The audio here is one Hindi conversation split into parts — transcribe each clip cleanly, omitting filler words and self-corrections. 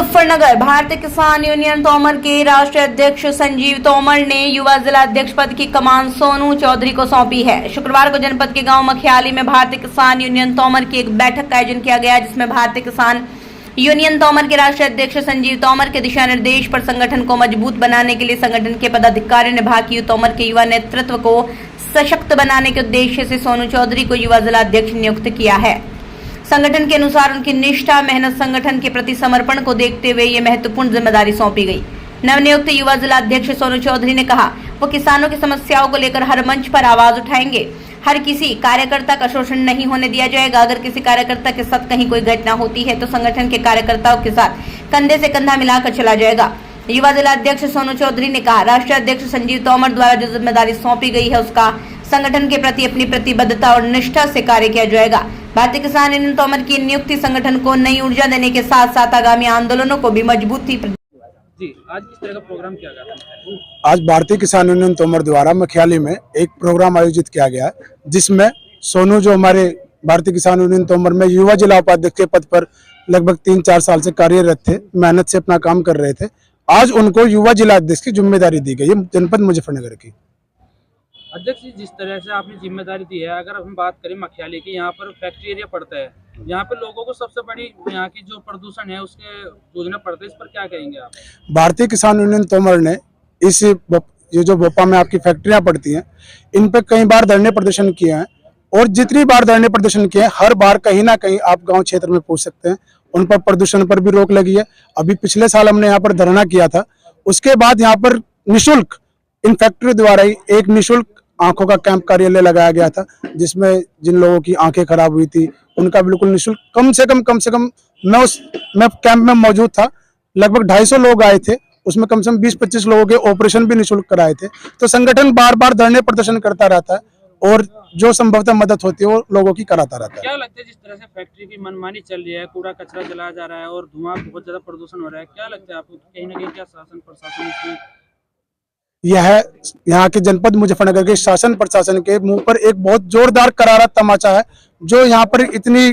मुजफ्फरनगर भारतीय किसान यूनियन तोमर के राष्ट्रीय अध्यक्ष संजीव तोमर ने युवा जिला अध्यक्ष पद की कमान सोनू चौधरी को सौंपी है। शुक्रवार को जनपद के गांव मखियाली में भारतीय किसान यूनियन तोमर की एक बैठक का आयोजन किया गया, जिसमें भारतीय किसान यूनियन तोमर के राष्ट्रीय अध्यक्ष संजीव तोमर के दिशा निर्देश पर संगठन को मजबूत बनाने के लिए संगठन के पदाधिकारियों ने भाग की। तोमर के युवा नेतृत्व को सशक्त बनाने के उद्देश्य से सोनू चौधरी को युवा जिला अध्यक्ष नियुक्त किया है। संगठन के अनुसार उनकी निष्ठा, मेहनत, संगठन के प्रति समर्पण को देखते हुए ये महत्वपूर्ण जिम्मेदारी सौंपी गई। नवनियुक्त युवा जिला अध्यक्ष सोनू चौधरी ने कहा, वो किसानों की समस्याओं को लेकर हर मंच पर आवाज उठाएंगे। हर किसी कार्यकर्ता का शोषण नहीं होने दिया जाएगा। अगर किसी कार्यकर्ता के साथ कहीं कोई घटना होती है तो संगठन के कार्यकर्ताओं के साथ कंधे से कंधा मिलाकर चला जाएगा। युवा जिला अध्यक्ष सोनू चौधरी ने कहा, राष्ट्रीय अध्यक्ष संजीव तोमर द्वारा जो जिम्मेदारी सौंपी गई है उसका संगठन के प्रति अपनी प्रतिबद्धता और निष्ठा से कार्य किया जाएगा। भारतीय किसान यूनियन तोमर की नियुक्ति संगठन को नई ऊर्जा देने के साथ साथ आगामी आंदोलनों को भी मजबूती जी। आज किस तरह का प्रोग्राम किया गया था? आज भारतीय किसान यूनियन तोमर द्वारा मखियाली में एक प्रोग्राम आयोजित किया गया है, जिसमें सोनू जो हमारे भारतीय किसान यूनियन तोमर में युवा जिला उपाध्यक्ष के पद पर लगभग 3-4 साल से कार्यरत थे, मेहनत से अपना काम कर रहे थे। आज उनको युवा जिला अध्यक्ष की जिम्मेदारी दी गई है जनपद मुजफ्फरनगर की। अध्यक्ष जी, जिस तरह से आपने जिम्मेदारी दी है, अगर हम बात करें मखियाली की, यहाँ पर फैक्ट्री एरिया पड़ता है, यहाँ पे लोगों को सबसे बड़ी यहाँ की जो प्रदूषण है उसके जूझना पड़ता है, इस पर क्या कहेंगे आप? भारतीय किसान यूनियन तोमर ने ये जो भोपाल में आपकी फैक्ट्रियां पड़ती हैं, इन पे कई बार धरने प्रदर्शन किए हैं, और जितनी बार धरने प्रदर्शन किए हैं हर बार कहीं ना कहीं आप गांव क्षेत्र में पूछ सकते हैं, उन पर प्रदूषण पर भी रोक लगी है। अभी पिछले साल हमने यहाँ पर धरना किया था, उसके बाद यहाँ पर निःशुल्क इन फैक्ट्री द्वारा ही एक निःशुल्क आंखों का कैंप कार्यालय लगाया गया था, जिसमें जिन लोगों की आंखें खराब हुई थी उनका बिल्कुल निःशुल्क कम से कम मैं कैंप में मौजूद था। लगभग 250 लोग आए थे, उसमें कम से कम 20-25 लोगों के ऑपरेशन भी निःशुल्क कराए थे। तो संगठन बार बार धरने प्रदर्शन करता रहता है और जो संभवतः मदद होती है वो लोगों की कराता रहता है। क्या लगता है जिस तरह से फैक्ट्री की मनमानी चल रही है, कूड़ा कचरा जलाया जा रहा है और धुआं बहुत ज्यादा प्रदूषण हो रहा है, क्या लगता है आपको कहीं ना कहीं क्या शासन प्रशासन इसमें यह यहाँ के जनपद मुजफ्फरनगर के शासन प्रशासन के मुंह पर एक बहुत जोरदार करारा तमाचा है, जो यहाँ पर इतनी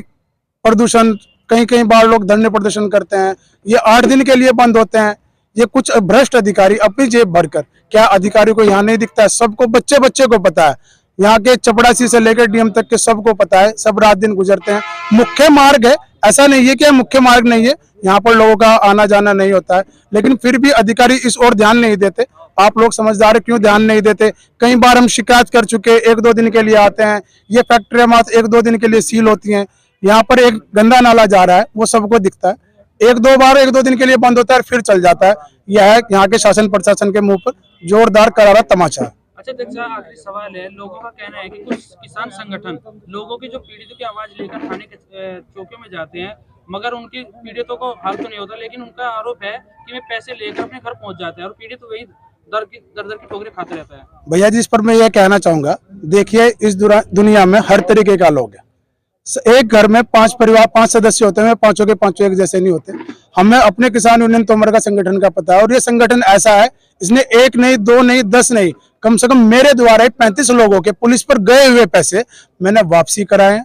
प्रदूषण कई बार लोग धरने प्रदर्शन करते हैं, ये 8 दिन के लिए बंद होते हैं। ये कुछ भ्रष्ट अधिकारी अपनी जेब भरकर, क्या अधिकारी को यहाँ नहीं दिखता है? सबको बच्चे को पता है, यहाँ के चपड़ासी से लेकर डीएम तक के सबको पता है, सब रात दिन गुजरते हैं। मुख्य मार्ग है, ऐसा नहीं है कि मुख्य मार्ग नहीं है, यहाँ पर लोगों का आना जाना नहीं होता है, लेकिन फिर भी अधिकारी इस ओर ध्यान नहीं देते। आप लोग समझदार है, क्यों ध्यान नहीं देते? कई बार हम शिकायत कर चुके, 1-2 दिन के लिए आते हैं, ये फैक्ट्रियां मात्र 1-2 दिन के लिए सील होती हैं। यहाँ पर एक गंदा नाला जा रहा है, वो सबको दिखता है, 1-2 दिन के लिए बंद होता है, फिर चल जाता है। यह यहाँ के शासन प्रशासन के मुंह पर जोरदार करारा तमाचा है। अच्छा अध्यक्ष, आखिरी सवाल है, लोगों का कहना है कि कुछ किसान संगठन लोगों की जो पीड़ितों की आवाज लेकर थाने के चौके में जाते हैं, मगर उनकी पीड़ितों को हल तो नहीं होता, लेकिन उनका आरोप है कि वे पैसे लेकर अपने घर पहुंच जाते हैं और पीड़ित वही दर की ठोकरें खाते रहता है। भैया जी, इस पर मैं यह कहना चाहूंगा, देखिए इस दुनिया में हर तरीके का लोग है। एक घर में 5 सदस्य होते हैं, 5 के 5 एक जैसे नहीं होते। हमें अपने किसान यूनियन तोमर का संगठन का पता है, और ये संगठन ऐसा है, इसने 1 नहीं 2 नहीं 10 नहीं, कम से कम मेरे द्वारा 35 लोगों के पुलिस पर गए हुए पैसे मैंने वापसी कराए हैं,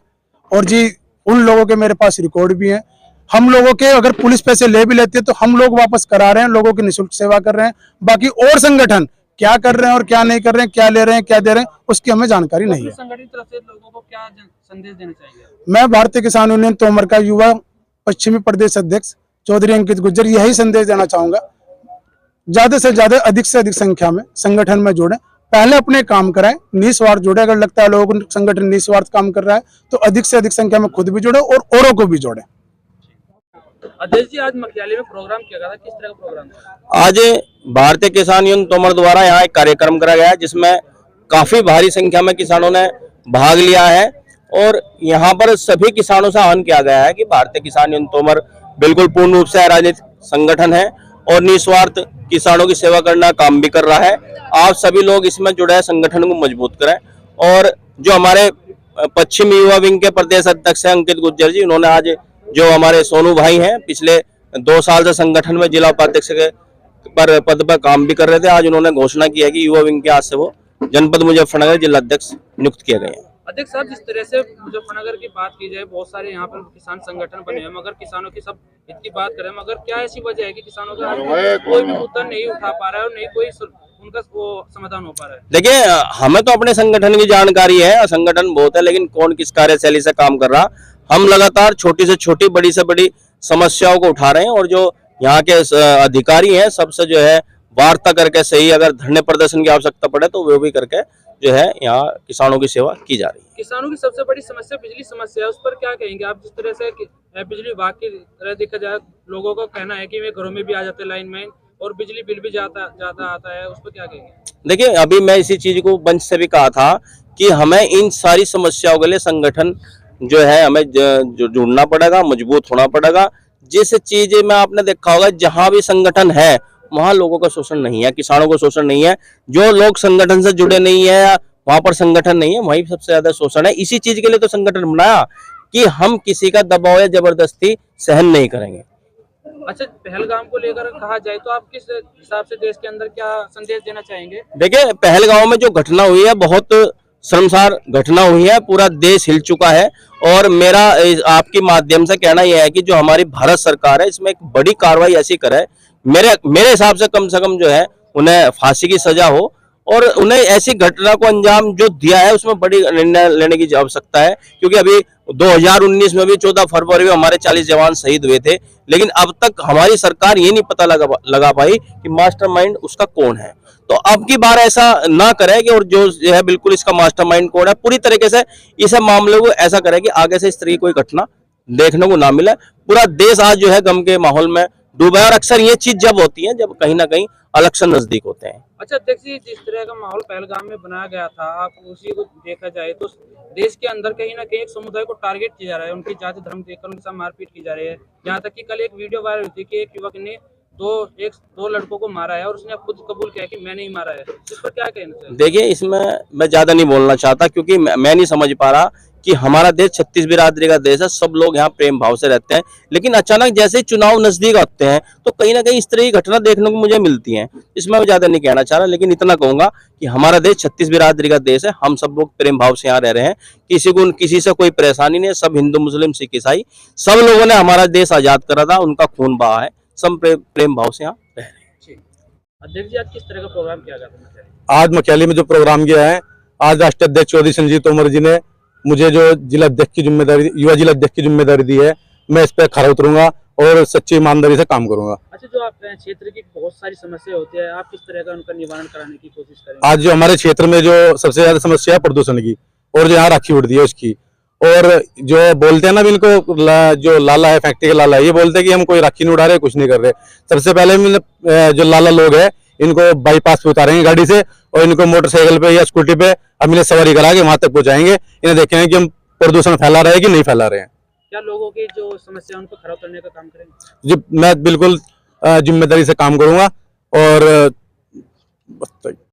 और जी उन लोगों के मेरे पास रिकॉर्ड भी हैं। हम लोगों के अगर पुलिस पैसे ले भी लेती है तो हम लोग वापस करा रहे हैं, लोगों की निःशुल्क सेवा कर रहे हैं। बाकी और संगठन क्या कर रहे हैं और क्या नहीं कर रहे हैं, क्या ले रहे हैं क्या दे रहे हैं, उसकी हमें जानकारी नहीं है। संगठन तरफ से लोगों को क्या संदेश देना चाहिए? मैं भारतीय किसान यूनियन तोमर का युवा पश्चिमी प्रदेश अध्यक्ष चौधरी अंकित गुज्जर यही संदेश देना चाहूंगा, ज्यादा से ज्यादा अधिक से अधिक संख्या में संगठन में जुड़े, पहले अपने काम कराएं, निस्वार्थ जुड़े। अगर लगता है लोगों को संगठन निस्वार्थ काम कर रहा है तो अधिक से अधिक संख्या में खुद भी जुड़े और औरों को भी जोड़े। अध्यक्ष जी, आज मखियाली में प्रोग्राम किया गया था, किस तरह का प्रोग्राम था? आज भारतीय किसान यूनियन तोमर द्वारा यहाँ एक कार्यक्रम करा गया है, जिसमें काफी भारी संख्या में किसानों ने भाग लिया है, और यहाँ पर सभी किसानों से आह्वान किया गया है कि भारतीय किसान यूनियन तोमर बिल्कुल पूर्ण रूप से राजनीतिक संगठन है और निस्वार्थ किसानों की सेवा करना काम भी कर रहा है। आप सभी लोग इसमें जुड़े संगठन को मजबूत करें। और जो हमारे पश्चिमी युवा विंग के प्रदेश अध्यक्ष हैं अंकित गुज्जर जी, उन्होंने आज जो हमारे सोनू भाई हैं, पिछले 2 साल से संगठन में जिला उपाध्यक्ष के पद पर काम भी कर रहे थे, आज उन्होंने घोषणा की है कि युवा विंग के आज से वो जनपद मुजफ्फरनगर जिला अध्यक्ष नियुक्त किए गए हैं। अध्यक्ष साहब, जिस तरह से मुजफ्फरनगर की बात की जाए, बहुत सारे यहाँ पर किसान संगठन बने हैं, मगर किसानों की सब हित की बात करें, मगर क्या ऐसी वजह है कि किसानों का कोई भी मुद्दा नहीं उठा पा रहा है और नहीं कोई उनका वो समाधान हो पा रहा है? देखिए, हमें तो अपने संगठन की जानकारी है, संगठन बहुत है, लेकिन कौन किस कार्यशैली से काम कर रहा। हम लगातार छोटी से छोटी, बड़ी से बड़ी समस्याओं को उठा रहे हैं और जो यहाँ के अधिकारी हैं सबसे जो है वार्ता करके, सही अगर धरने प्रदर्शन की आवश्यकता पड़े तो वो भी करके जो है यहाँ किसानों की सेवा की जा रही है। किसानों की सबसे बड़ी समस्या बिजली समस्या है, उस पर क्या कहेंगे आप? जिस तरह से बिजली विभाग की तरह देखा जाए, लोगों का कहना है कि वे घरों में भी आ जाते लाइन में और बिजली बिल भी ज्यादा आता है, उस पर क्या कहेंगे? देखिए, अभी मैं इसी चीज को मंच से भी कहा था कि हमें इन सारी समस्याओं के लिए संगठन जो है हमें जो जुड़ना पड़ेगा, मजबूत होना पड़ेगा। जिस चीज में आपने देखा होगा, जहां भी संगठन है वहां लोगों का शोषण नहीं है, किसानों का शोषण नहीं है। जो लोग संगठन से जुड़े नहीं है, वहां पर संगठन नहीं है, वहीं सबसे ज्यादा शोषण है। इसी चीज के लिए तो संगठन बनाया कि हम किसी का दबाव या जबरदस्ती सहन नहीं करेंगे। अच्छा, पहलगाम को लेकर कहा जाए तो आप किस हिसाब से देश के अंदर क्या संदेश देना चाहेंगे? देखिए, पहलगांव में जो घटना हुई है बहुत शर्मसार घटना हुई है, पूरा देश हिल चुका है। और मेरा आपके माध्यम से कहना यह है कि जो हमारी भारत सरकार है इसमें एक बड़ी कार्रवाई ऐसी करे, मेरे हिसाब से कम जो है उन्हें फांसी की सजा हो और उन्हें ऐसी घटना को अंजाम जो दिया है उसमें बड़ी निर्णय लेने की आवश्यकता है। क्योंकि अभी 2019 में भी 14 फरवरी में हमारे 40 जवान शहीद हुए थे, लेकिन अब तक हमारी सरकार ये नहीं पता लगा पाई कि मास्टरमाइंड उसका कौन है। तो अब की बार ऐसा ना करे कि और जो है बिल्कुल इसका मास्टरमाइंड कौन है, पूरी तरीके से इस मामले को ऐसा करे कि आगे से इस तरह की कोई घटना देखने को ना मिले। पूरा देश आज जो है गम के माहौल में डूबा है और अक्सर ये चीज जब होती है जब कहीं ना कहीं इलेक्शन नजदीक होते हैं। अच्छा अध्यक्ष जी, जिस तरह का माहौल पहलगाम में बनाया गया था, आप उसी को देखा जाए तो देश के अंदर कहीं ना कहीं एक समुदाय को टारगेट किया जा रहा है, उनकी जाति धर्म देखकर उनके साथ मारपीट की जा रही है। यहाँ तक कि कल एक वीडियो वायरल हुई थी कि एक युवक ने दो लड़कों को मारा है और उसने खुद कबूल किया कि मैंने ही मारा है। इस पर क्या कहना चाहिए? देखिए, इसमें मैं ज्यादा नहीं बोलना चाहता क्योंकि मैं नहीं समझ पा रहा कि हमारा देश 36 बिरादरी का देश है, सब लोग यहाँ प्रेम भाव से रहते हैं। लेकिन अचानक जैसे ही चुनाव नजदीक आते हैं तो कहीं ना कहीं इस तरह की घटना देखने को मुझे मिलती है। इसमें मैं ज्यादा नहीं कहना चाह रहा, लेकिन इतना कहूंगा कि हमारा देश 36 बिरादरी का देश है, हम सब लोग प्रेम भाव से यहाँ रह रहे हैं। किसी से कोई परेशानी नहीं है, सब हिंदू मुस्लिम सिख ईसाई सब लोगों ने हमारा देश आजाद करा था, उनका खून बहा है, सब प्रेम भाव से यहाँ रह रहे हैं। अध्यक्ष जी, आज किस तरह का प्रोग्राम किया गया था? आज मख्याली में जो प्रोग्राम किया है, आज राष्ट्रीय अध्यक्ष चौधरी संजीव तोमर जी ने मुझे जो जिला अध्यक्ष की जिम्मेदारी, युवा जिला अध्यक्ष की जिम्मेदारी दी है, मैं इस पर खरा उतरूंगा और सच्ची ईमानदारी से काम करूंगा। अच्छा, जो आप क्षेत्र की बहुत सारी समस्या होती है, आप किस तरह का उनका निवारण कराने की कोशिश करेंगे? आज जो हमारे क्षेत्र में जो सबसे ज्यादा समस्या है प्रदूषण की और जो यहाँ राखी उड़ती है उसकी, और जो बोलते हैं ना इनको जो लाला है, फैक्ट्री के लाला है, ये बोलते हैं कि हम कोई राखी नहीं उड़ा रहे, कुछ नहीं कर रहे। सबसे पहले जो लाला लोग हैं इनको बाईपास पे उतारेंगे गाड़ी से और इनको मोटरसाइकिल पे या स्कूटी पे हम इन्हें सवारी करा के वहां तक पहुंचाएंगे। इन्हें देखेंगे कि हम प्रदूषण फैला रहे हैं कि नहीं फैला रहे हैं। क्या लोगों की जो समस्या उनको खराब करने का काम करेंगे? जी, मैं बिल्कुल जिम्मेदारी से काम करूंगा और